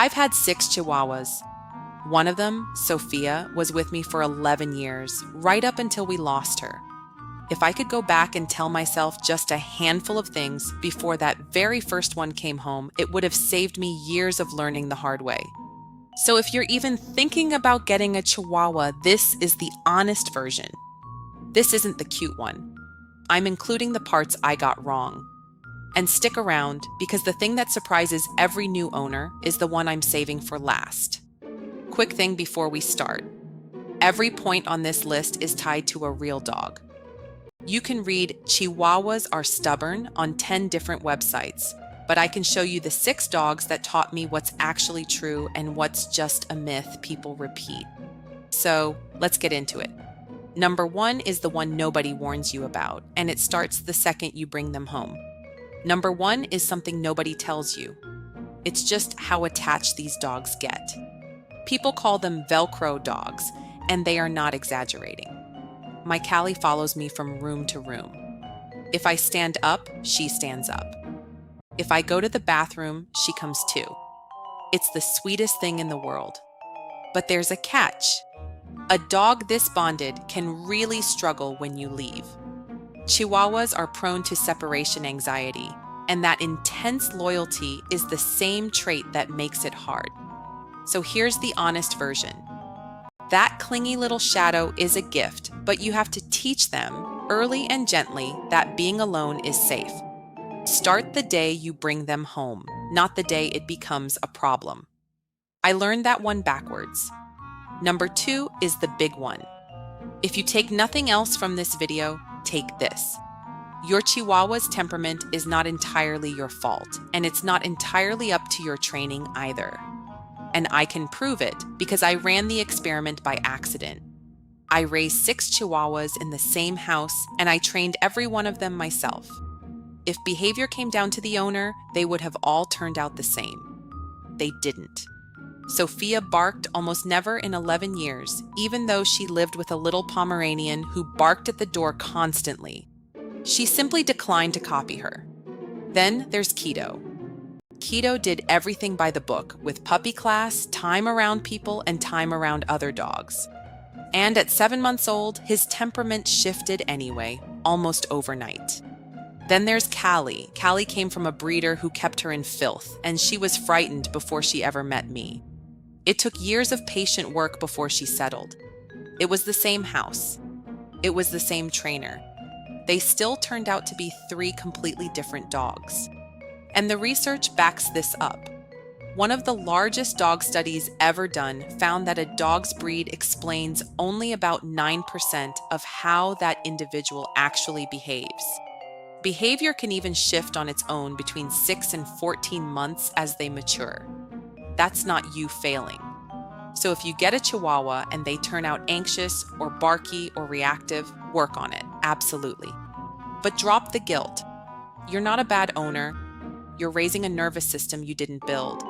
I've had 6 Chihuahuas. One of them, Sophia, was with me for 11 years, right up until we lost her. If I could go back and tell myself just a handful of things before that very first one came home, it would have saved me years of learning the hard way. So if you're even thinking about getting a Chihuahua, this is the honest version. This isn't the cute one. I'm including the parts I got wrong. And stick around, because the thing that surprises every new owner is the one I'm saving for last. Quick thing before we start. Every point on this list is tied to a real dog. You can read Chihuahuas are stubborn on 10 different websites, but I can show you the 6 dogs that taught me what's actually true and what's just a myth people repeat. So let's get into it. Number 1 is the one nobody warns you about, and it starts the second you bring them home. Number 1 is something nobody tells you. It's just how attached these dogs get. People call them Velcro dogs, and they are not exaggerating. My Callie follows me from room to room. If I stand up, she stands up. If I go to the bathroom, she comes too. It's the sweetest thing in the world. But there's a catch. A dog this bonded can really struggle when you leave. Chihuahuas are prone to separation anxiety, and that intense loyalty is the same trait that makes it hard. So here's the honest version. That clingy little shadow is a gift, but you have to teach them, early and gently, that being alone is safe. Start the day you bring them home, not the day it becomes a problem. I learned that one backwards. Number 2 is the big one. If you take nothing else from this video, take this. Your Chihuahua's temperament is not entirely your fault, and it's not entirely up to your training either. And I can prove it because I ran the experiment by accident. I raised 6 Chihuahuas in the same house, and I trained every one of them myself. If behavior came down to the owner, they would have all turned out the same. They didn't. Sophia barked almost never in 11 years, even though she lived with a little Pomeranian who barked at the door constantly. She simply declined to copy her. Then there's Keto. Keto did everything by the book, with puppy class, time around people, and time around other dogs. And at 7 months old, his temperament shifted anyway, almost overnight. Then there's Callie. Callie came from a breeder who kept her in filth, and she was frightened before she ever met me. It took years of patient work before she settled. It was the same house. It was the same trainer. They still turned out to be 3 completely different dogs. And the research backs this up. One of the largest dog studies ever done found that a dog's breed explains only about 9% of how that individual actually behaves. Behavior can even shift on its own between 6 and 14 months as they mature. That's not you failing. So if you get a Chihuahua and they turn out anxious or barky or reactive, work on it, absolutely. But drop the guilt. You're not a bad owner. You're raising a nervous system you didn't build.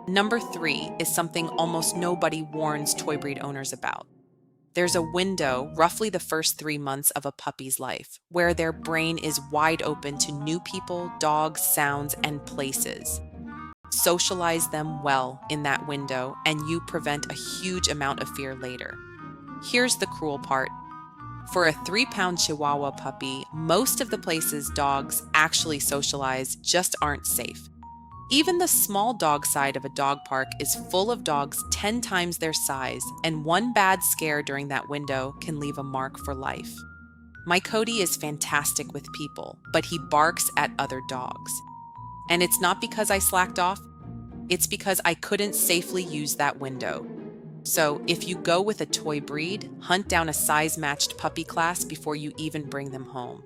Number 3 is something almost nobody warns toy breed owners about. There's a window, roughly the first 3 months of a puppy's life, where their brain is wide open to new people, dogs, sounds, and places. Socialize them well in that window, and you prevent a huge amount of fear later. Here's the cruel part. For a 3-pound Chihuahua puppy, most of the places dogs actually socialize just aren't safe. Even the small dog side of a dog park is full of dogs 10 times their size, and one bad scare during that window can leave a mark for life. My Cody is fantastic with people, but he barks at other dogs. And it's not because I slacked off, it's because I couldn't safely use that window. So if you go with a toy breed, hunt down a size-matched puppy class before you even bring them home.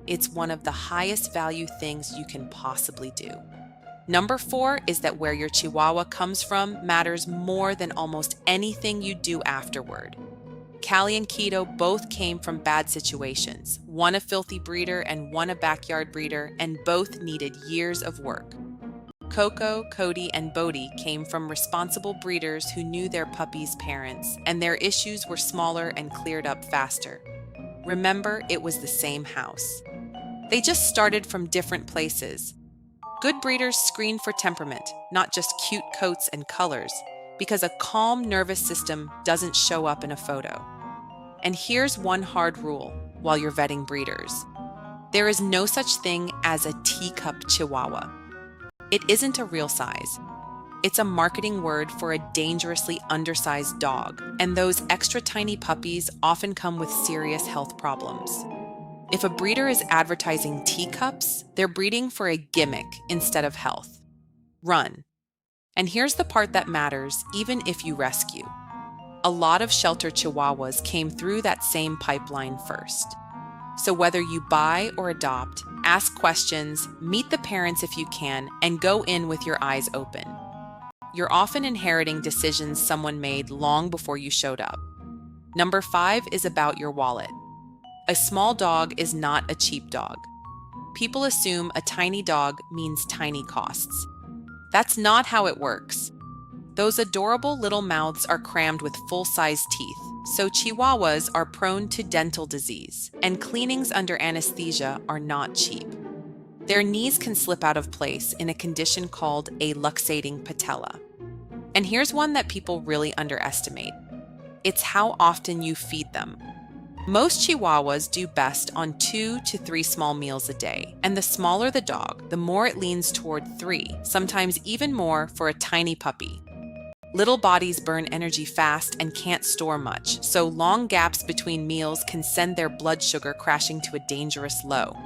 It's one of the highest value things you can possibly do. Number 4 is that where your Chihuahua comes from matters more than almost anything you do afterward. Callie and Keto both came from bad situations, one a filthy breeder and one a backyard breeder, and both needed years of work. Coco, Cody, and Bodhi came from responsible breeders who knew their puppies' parents, and their issues were smaller and cleared up faster. Remember, it was the same house. They just started from different places. Good breeders screen for temperament, not just cute coats and colors, because a calm nervous system doesn't show up in a photo. And here's one hard rule while you're vetting breeders. There is no such thing as a teacup Chihuahua. It isn't a real size. It's a marketing word for a dangerously undersized dog, and those extra tiny puppies often come with serious health problems. If a breeder is advertising teacups, they're breeding for a gimmick instead of health. Run. And here's the part that matters, even if you rescue. A lot of shelter Chihuahuas came through that same pipeline first. So whether you buy or adopt, ask questions, meet the parents if you can, and go in with your eyes open. You're often inheriting decisions someone made long before you showed up. Number 5 is about your wallet. A small dog is not a cheap dog. People assume a tiny dog means tiny costs. That's not how it works. Those adorable little mouths are crammed with full-size teeth, so Chihuahuas are prone to dental disease, and cleanings under anesthesia are not cheap. Their knees can slip out of place in a condition called a luxating patella. And here's one that people really underestimate. It's how often you feed them. Most Chihuahuas do best on 2 to 3 small meals a day, and the smaller the dog, the more it leans toward 3, sometimes even more for a tiny puppy. Little bodies burn energy fast and can't store much, so long gaps between meals can send their blood sugar crashing to a dangerous low.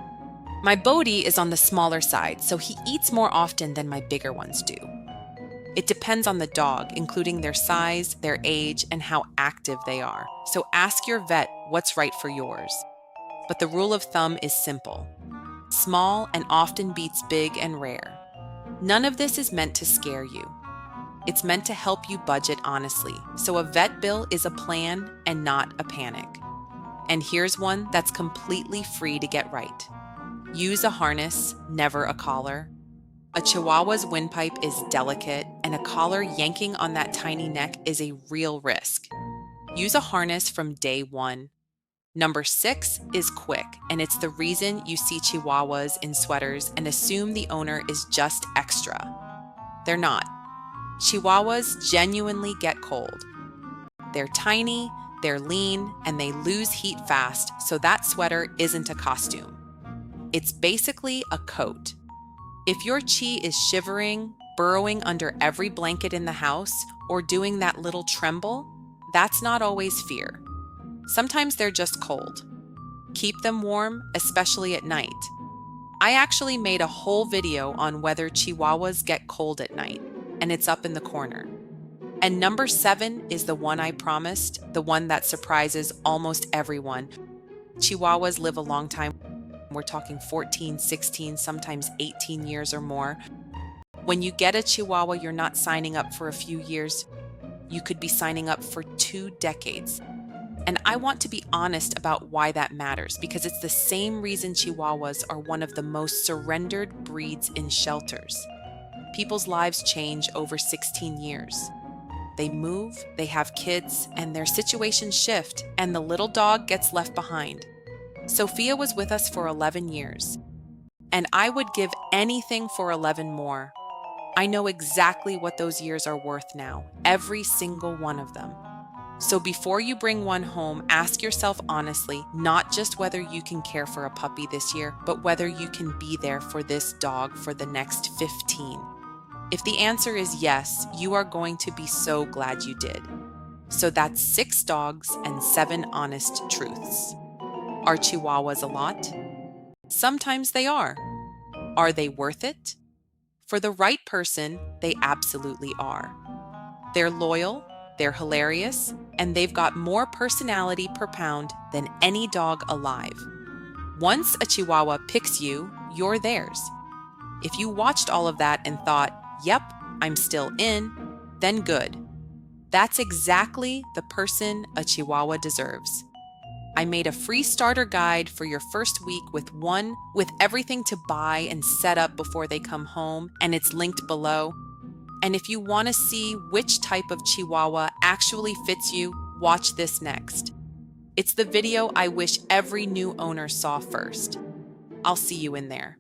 My Bodhi is on the smaller side, so he eats more often than my bigger ones do. It depends on the dog, including their size, their age, and how active they are. So ask your vet what's right for yours. But the rule of thumb is simple. Small and often beats big and rare. None of this is meant to scare you. It's meant to help you budget honestly, so a vet bill is a plan and not a panic. And here's one that's completely free to get right. Use a harness, never a collar. A Chihuahua's windpipe is delicate, and a collar yanking on that tiny neck is a real risk. Use a harness from day 1. Number 6 is quick, and it's the reason you see Chihuahuas in sweaters and assume the owner is just extra. They're not. Chihuahuas genuinely get cold. They're tiny, they're lean, and they lose heat fast, so that sweater isn't a costume. It's basically a coat. If your Chi is shivering, burrowing under every blanket in the house, or doing that little tremble, that's not always fear. Sometimes they're just cold. Keep them warm, especially at night. I actually made a whole video on whether Chihuahuas get cold at night, and it's up in the corner. And number 7 is the one I promised, the one that surprises almost everyone. Chihuahuas live a long time. We're talking 14, 16, sometimes 18 years or more. When you get a Chihuahua, you're not signing up for a few years. You could be signing up for 2 decades. And I want to be honest about why that matters, because it's the same reason Chihuahuas are one of the most surrendered breeds in shelters. People's lives change over 16 years. They move, they have kids, and their situations shift, and the little dog gets left behind. Sophia was with us for 11 years, and I would give anything for 11 more. I know exactly what those years are worth now, every single one of them. So before you bring one home, ask yourself honestly, not just whether you can care for a puppy this year, but whether you can be there for this dog for the next 15. If the answer is yes, you are going to be so glad you did. So that's 6 dogs and 7 honest truths. Are Chihuahuas a lot? Sometimes they are. Are they worth it? For the right person, they absolutely are. They're loyal, they're hilarious, and they've got more personality per pound than any dog alive. Once a Chihuahua picks you, you're theirs. If you watched all of that and thought, yep, I'm still in, then good. That's exactly the person a Chihuahua deserves. I made a free starter guide for your first week with everything to buy and set up before they come home, and it's linked below. And if you want to see which type of Chihuahua actually fits you, watch this next. It's the video I wish every new owner saw first. I'll see you in there.